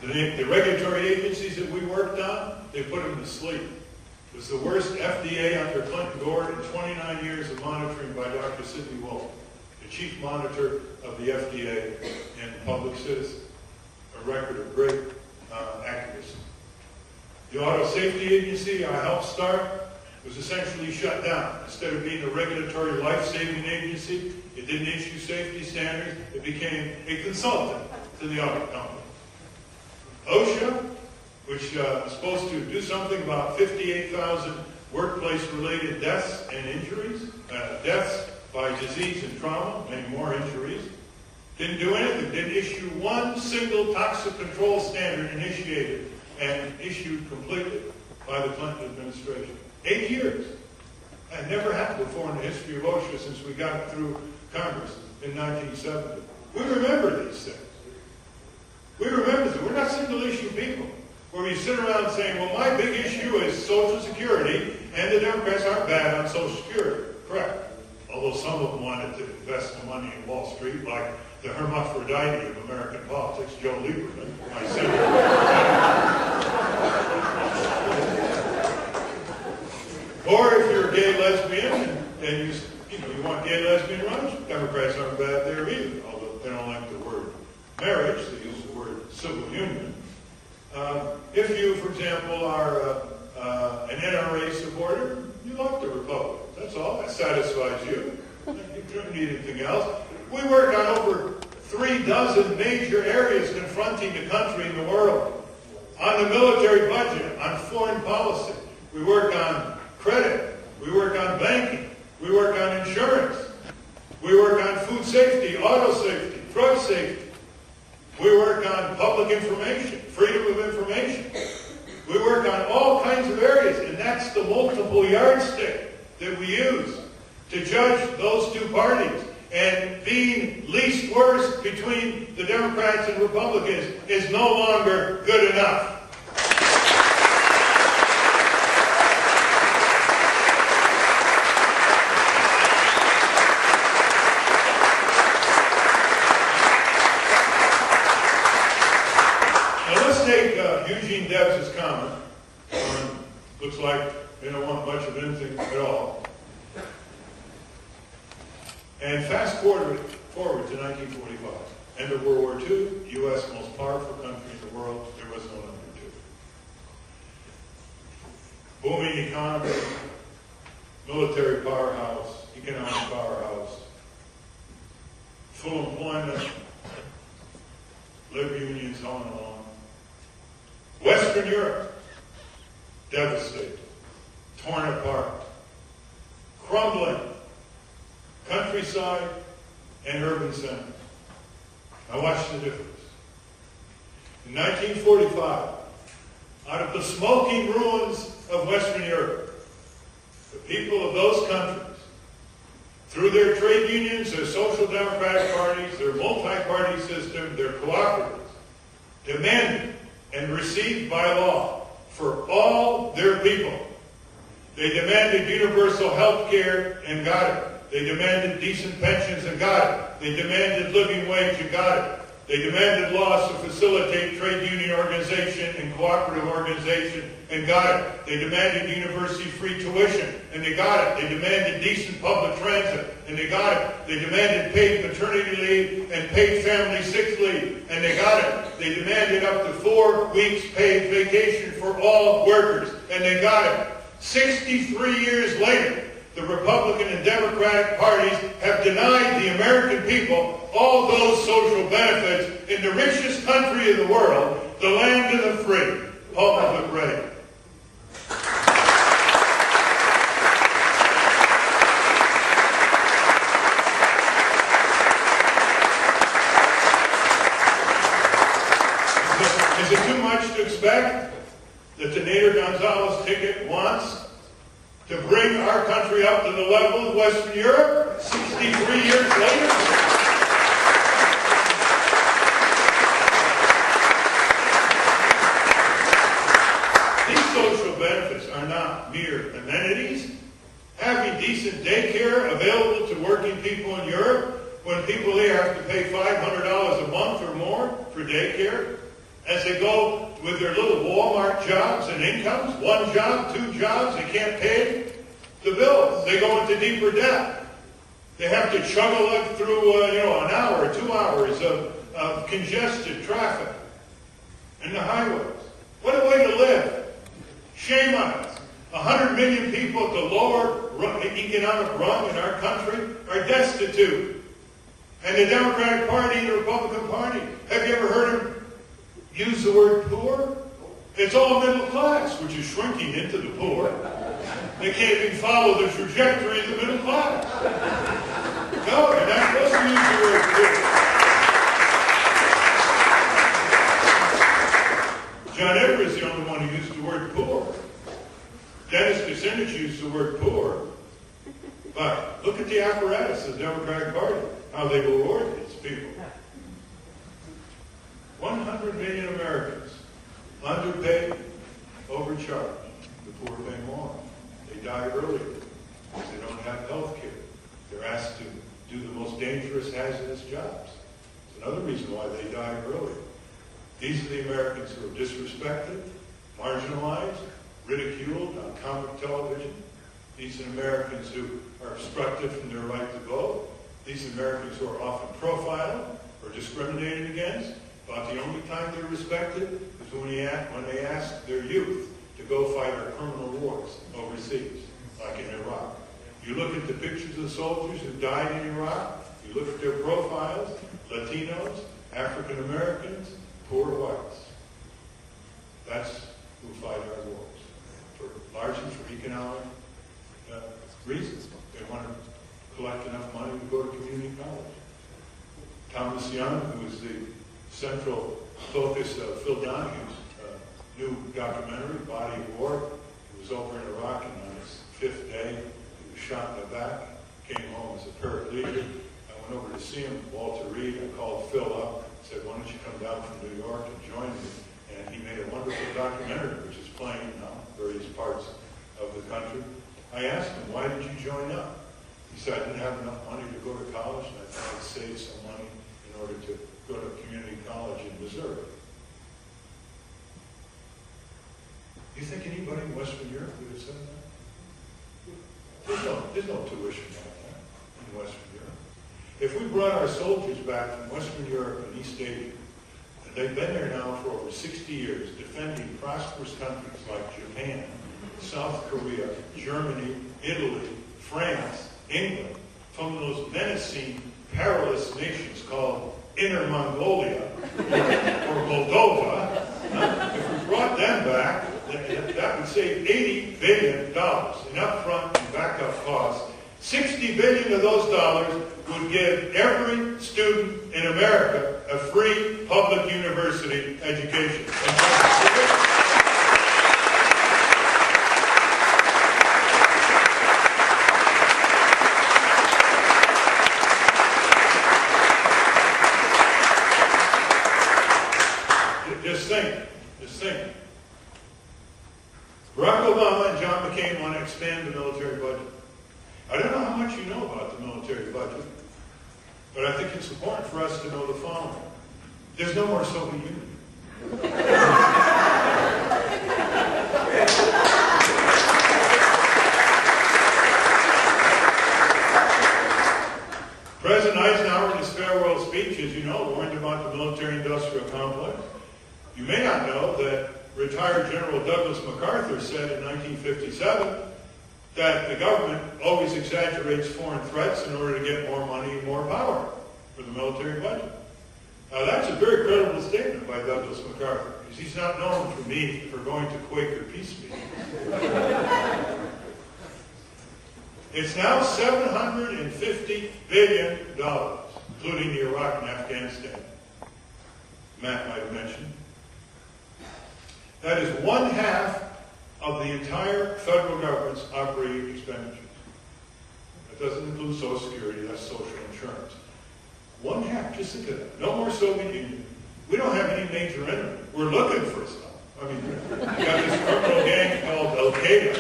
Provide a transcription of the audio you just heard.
The regulatory agencies that we worked on, they put them to sleep. It was the worst FDA under Clinton Gore in 29 years of monitoring by Dr. Sidney Wolf, the chief monitor of the FDA and public citizen. A record of great accuracy. The Auto Safety Agency I helped start was essentially shut down. Instead of being a regulatory life-saving agency, it didn't issue safety standards. It became a consultant to the auto company. OSHA, which is supposed to do something about 58,000 workplace-related deaths and injuries, deaths by disease and trauma, many more injuries, didn't do anything, didn't issue one single toxic control standard initiated and issued completely by the Clinton administration. 8 years. That never happened before in the history of OSHA since we got through Congress in 1970. We remember these things. We remember that we're not single-issue people where we sit around saying, well, my big issue is Social Security, and the Democrats aren't bad on Social Security. Correct. Although some of them wanted to invest the money in Wall Street, like the hermaphrodite of American politics, Joe Lieberman, my senator. Or if you're a gay lesbian and you want gay lesbian rights, Democrats aren't bad there either, although they don't like the word marriage, they use the word civil union. If you, for example, are an NRA supporter, you like the Republicans. That's all. That satisfies you. You don't need anything else. We work on over 36 major areas confronting the country and the world. On the military budget, on foreign policy. We work on credit. We work on banking. We work on insurance. We work on food safety, auto safety, drug safety. We work on public information, freedom of information. We work on all kinds of areas, and that's the multiple yardstick that we use to judge those two parties. And being least worst between the Democrats and Republicans is no longer good enough. Eugene Debs' comment. Looks like they don't want much of anything at all. And fast forward to 1945. End of World War II, U.S. most powerful country in the world. There was no number two. Booming economy, military powerhouse, economic powerhouse, full employment, labor unions on and on. Western Europe, devastated, torn apart, crumbling, countryside and urban centers. Now watch the difference. In 1945, out of the smoking ruins of Western Europe, the people of those countries, through their trade unions, their social democratic parties, their multi-party system, their cooperatives, demanded and received by law for all their people. They demanded universal health care and got it. They demanded decent pensions and got it. They demanded living wage and got it. They demanded laws to facilitate trade union organization and cooperative organization and got it. They demanded university-free tuition and they got it. They demanded decent public transit and they got it. They demanded paid maternity leave and paid family sick leave and they got it. They demanded up to 4 weeks paid vacation for all workers and they got it. 63 years later, the Republican and Democratic parties have denied the American people all those social benefits in the richest country in the world, the land of the free, Republic Reagan. Is it too much to expect that the Nader Gonzalez ticket wants to bring our country up to the level of Western Europe 63 years later? These social benefits are not mere amenities. Having decent daycare available to working people in Europe when people there have to pay $500 a month or more for daycare, as they go with their little Walmart jobs and incomes, 1 job, 2 jobs, they can't pay the bills. They go into deeper debt. They have to chug along through, an hour, 2 hours of congested traffic in the highways. What a way to live. Shame on us. 100 million people at the lower economic rung in our country are destitute. And the Democratic Party and the Republican Party, have you ever heard them use the word poor? It's all middle class, which is shrinking into the poor. They can't even follow the trajectory of the middle class. No, they're not supposed to use the word poor. John Edwards is the only one who used the word poor. Dennis Kucinich used the word poor. But look at the apparatus of the Democratic Party, how they reward these people. 100 million Americans, underpaid, overcharged. The poor pay more. They die earlier because they don't have health care. They're asked to do the most dangerous, hazardous jobs. It's another reason why they die earlier. These are the Americans who are disrespected, marginalized, ridiculed on comic television. These are Americans who are obstructed from their right to vote. These are Americans who are often profiled or discriminated against. About the only time they're respected is when they ask their youth to go fight our criminal wars overseas, like in Iraq. You look at the pictures of the soldiers who died in Iraq, you look at their profiles, Latinos, African Americans, poor whites. That's who fight our wars, largely for economic reasons. They want to collect enough money to go to community college. Thomas Young, who is the central focus of Phil Donahue's new documentary, Body of War. He was over in Iraq, and on his 5th day, he was shot in the back, came home as a paraplegic. I went over to see him, Walter Reed. I called Phil up, said, why don't you come down from New York and join me? And he made a wonderful documentary, which is playing now in various parts of the country. I asked him, why did you join up? He said, I didn't have enough money to go to college, and I thought I'd save some money in order to go to community college in Missouri. Do you think anybody in Western Europe would have said that? There's no tuition like that in Western Europe. If we brought our soldiers back from Western Europe and East Asia, and they've been there now for over 60 years, defending prosperous countries like Japan, South Korea, Germany, Italy, France, England, from those menacing, perilous nations called Inner Mongolia or Moldova, if we brought them back, that would save $80 billion in upfront and backup costs. $60 billion of those dollars would give every student in America a free public university education. Just think. Barack Obama and John McCain want to expand the military budget. I don't know how much you know about the military budget, but I think it's important for us to know the following. There's no more Soviet Union. President Eisenhower, in his farewell speech, as you know, warned about the military-industrial complex. You may not know that retired General Douglas MacArthur said in 1957 that the government always exaggerates foreign threats in order to get more money and more power for the military budget. Now that's a very credible statement by Douglas MacArthur, because he's not known for going to Quaker peace meetings. It's now $750 billion, including the Iraq and Afghanistan. Matt might have mentioned. That is 1/2 of the entire federal government's operating expenditures. That doesn't include Social Security, that's social insurance. 1/2, just think of that. No more Soviet Union. We don't have any major enemy. We're looking for some. I mean, we've got this criminal gang called Al-Qaeda